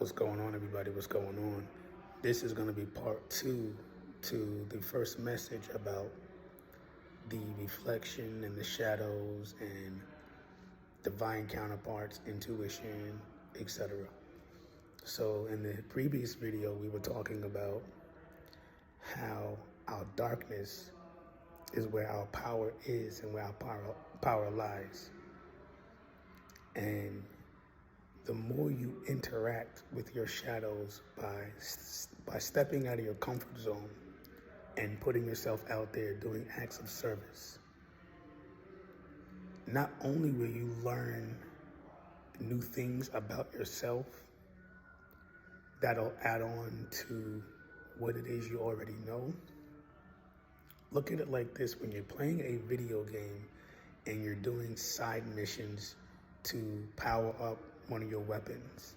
What's going on, everybody? What's going on? This is going to be part 2 to the first message about the reflection and the shadows and divine counterparts, intuition, etc. So in the previous video, we were talking about how our darkness is where our power is and where our power lies. And the more you interact with your shadows by stepping out of your comfort zone and putting yourself out there doing acts of service, not only will you learn new things about yourself that'll add on to what it is you already know. Look at it like this: when you're playing a video game and you're doing side missions to power up one of your weapons,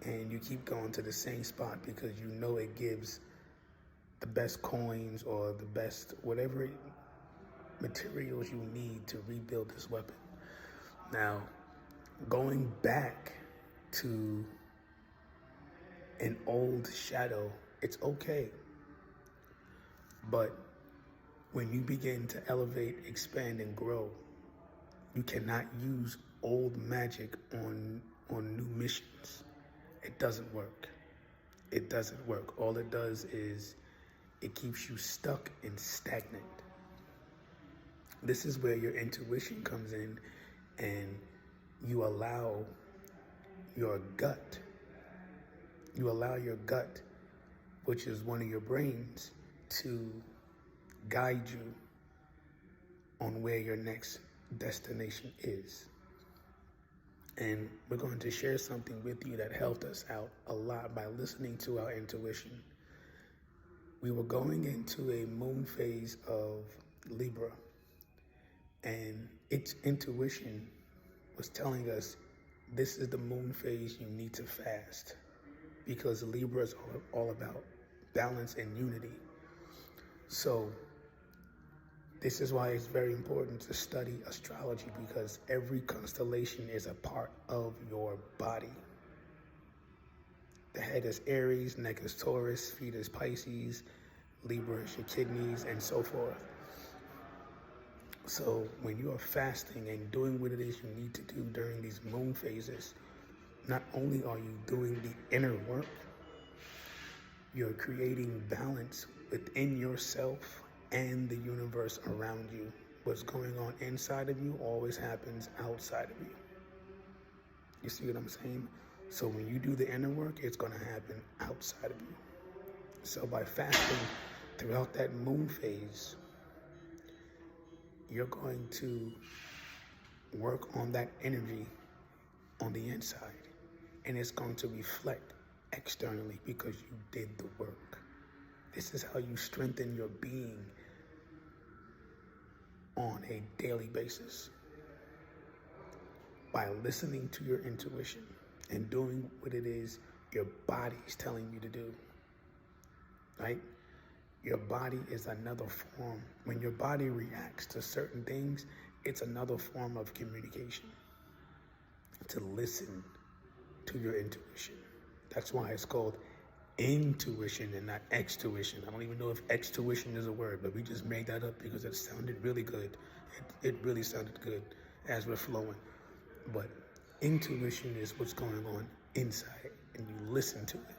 and you keep going to the same spot because you know it gives the best coins or the best whatever materials you need to rebuild this weapon. Now, going back to an old shadow, it's okay. But when you begin to elevate, expand, and grow, you cannot use old magic on new missions. It doesn't work. It doesn't work. All it does is it keeps you stuck and stagnant. This is where your intuition comes in, and you allow your gut, which is one of your brains, to guide you on where your next destination is. And we're going to share something with you that helped us out a lot by listening to our intuition. We were going into a moon phase of Libra, and its intuition was telling us this is the moon phase you need to fast, because Libra is all about balance and unity. So this is why it's very important to study astrology, because every constellation is a part of your body. The head is Aries, neck is Taurus, feet is Pisces, Libra is your kidneys, and so forth. So when you are fasting and doing what it is you need to do during these moon phases, not only are you doing the inner work, you're creating balance within yourself and the universe around you. What's going on inside of you always happens outside of you. You see what I'm saying? So when you do the inner work, it's going to happen outside of you. So by fasting throughout that moon phase, you're going to work on that energy on the inside, and it's going to reflect externally because you did the work. This is how you strengthen your being on a daily basis, by listening to your intuition and doing what it is your body is telling you to do, right? Your body is another form. When your body reacts to certain things, it's another form of communication. To listen to your intuition. That's why it's called intuition and not extuition. I don't even know if extuition is a word, but we just made that up because it sounded really good. It really sounded good as we're flowing. But intuition is what's going on inside, and you listen to it,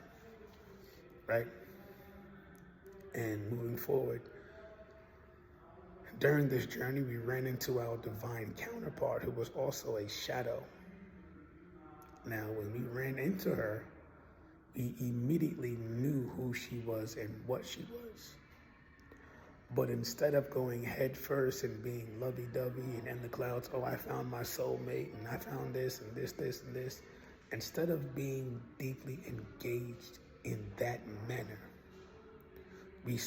right? And moving forward, during this journey, we ran into our divine counterpart, who was also a shadow. Now, when we ran into her, we immediately knew who she was and what she was. But instead of going head first and being lovey-dovey and in the clouds, oh, I found my soulmate and I found this and this, this, and this, instead of being deeply engaged in that manner, we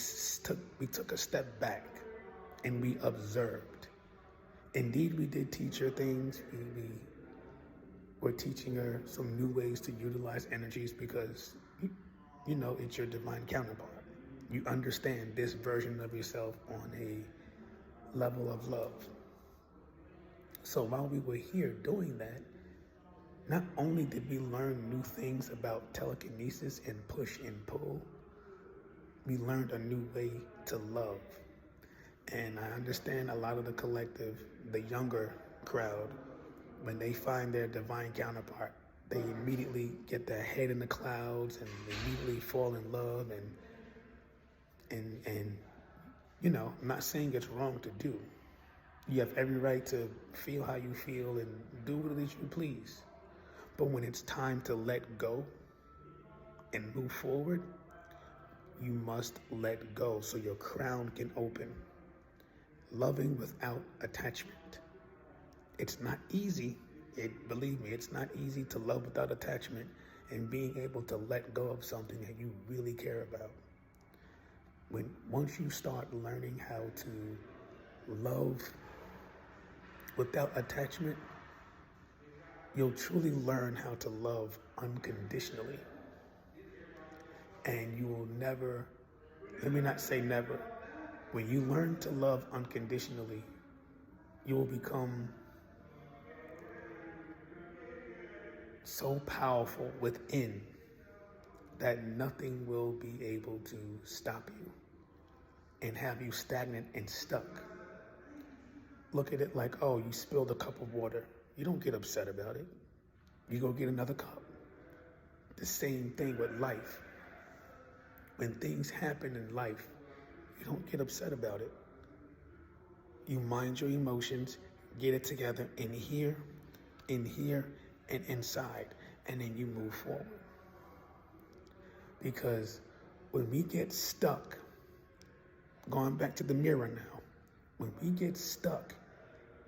took a step back and we observed. Indeed, we did teach her things. We were teaching her some new ways to utilize energies, because you know it's your divine counterpart. You understand this version of yourself on a level of love. So while we were here doing that, Not only did we learn new things about telekinesis and push and pull, we learned a new way to love. And I understand a lot of the collective, the younger crowd, when they find their divine counterpart, they immediately get their head in the clouds and immediately fall in love and you know, I'm not saying it's wrong to do. You have every right to feel how you feel and do what it is you please. But when it's time to let go and move forward, you must let go so your crown can open. Loving without attachment. It's not easy. Believe me, it's not easy to love without attachment and being able to let go of something that you really care about. Once you start learning how to love without attachment, you'll truly learn how to love unconditionally. And you will never, let me not say never, when you learn to love unconditionally, you will become so powerful within that nothing will be able to stop you and have you stagnant and stuck. Look at it like, oh, you spilled a cup of water. You don't get upset about it. You go get another cup. The same thing with life. When things happen in life, you don't get upset about it. You mind your emotions, get it together in here, and inside, and then you move forward. Because when we get stuck, going back to the mirror now, when we get stuck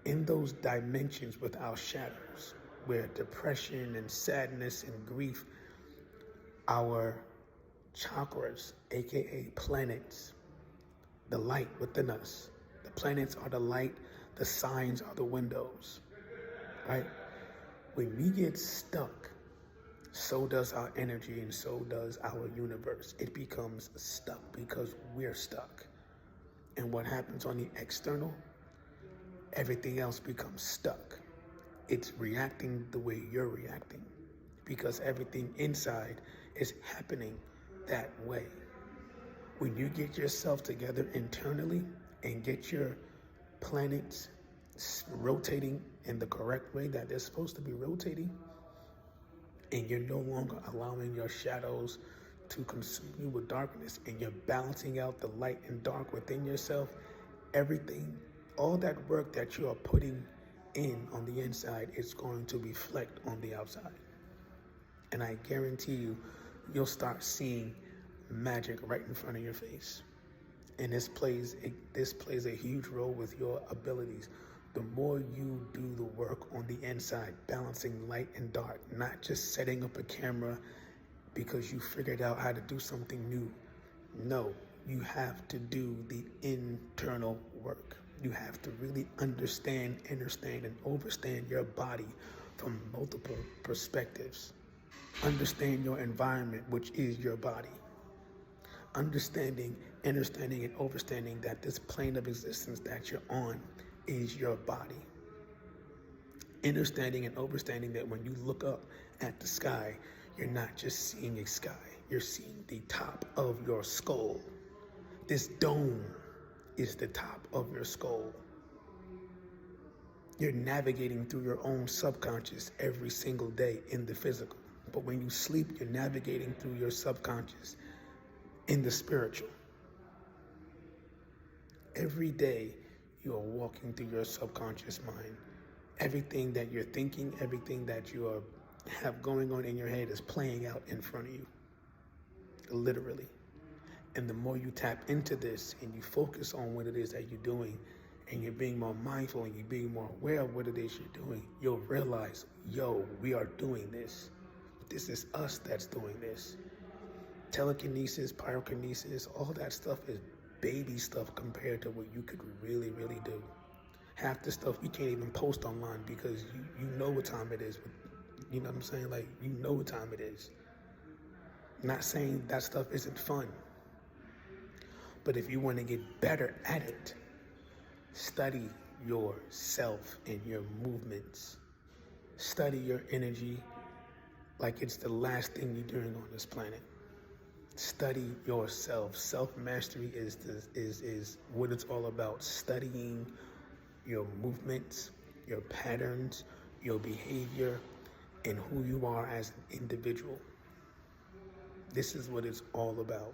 in those dimensions with our shadows, where depression and sadness and grief, our chakras, aka planets, the light within us, the planets are the light, the signs are the windows, right? When we get stuck, so does our energy and so does our universe. It becomes stuck because we're stuck. And what happens on the external, everything else becomes stuck. It's reacting the way you're reacting because everything inside is happening that way. When you get yourself together internally and get your planets rotating in the correct way that they're supposed to be rotating, and you're no longer allowing your shadows to consume you with darkness, and you're balancing out the light and dark within yourself, everything, all that work that you are putting in on the inside is going to reflect on the outside. And I guarantee you, you'll start seeing magic right in front of your face. And this plays a huge role with your abilities. The more you do the work on the inside, balancing light and dark, not just setting up a camera because you figured out how to do something new. No, you have to do the internal work. You have to really understand, understand, and overstand your body from multiple perspectives. Understand your environment, which is your body. Understanding, understanding, and overstanding that this plane of existence that you're on is your body. Understanding and overstanding that when you look up at the sky, you're not just seeing a sky, you're seeing the top of your skull. This dome is the top of your skull. You're navigating through your own subconscious every single day in the physical. But when you sleep, you're navigating through your subconscious in the spiritual. Every day, you are walking through your subconscious mind. Everything that you're thinking, everything that you have going on in your head is playing out in front of you, literally. And the more you tap into this and you focus on what it is that you're doing, and you're being more mindful and you're being more aware of what it is you're doing, you'll realize, yo, we are doing this. This is us that's doing this. Telekinesis, pyrokinesis, all that stuff is baby stuff compared to what you could really, really do. Half the stuff you can't even post online because you know what time it is. You know what I'm saying? Like, you know what time it is. Not saying that stuff isn't fun. But if you want to get better at it, study yourself and your movements. Study your energy, like it's the last thing you're doing on this planet. Study yourself. Self-mastery is what it's all about. Studying your movements, your patterns, your behavior, and who you are as an individual. This is what it's all about.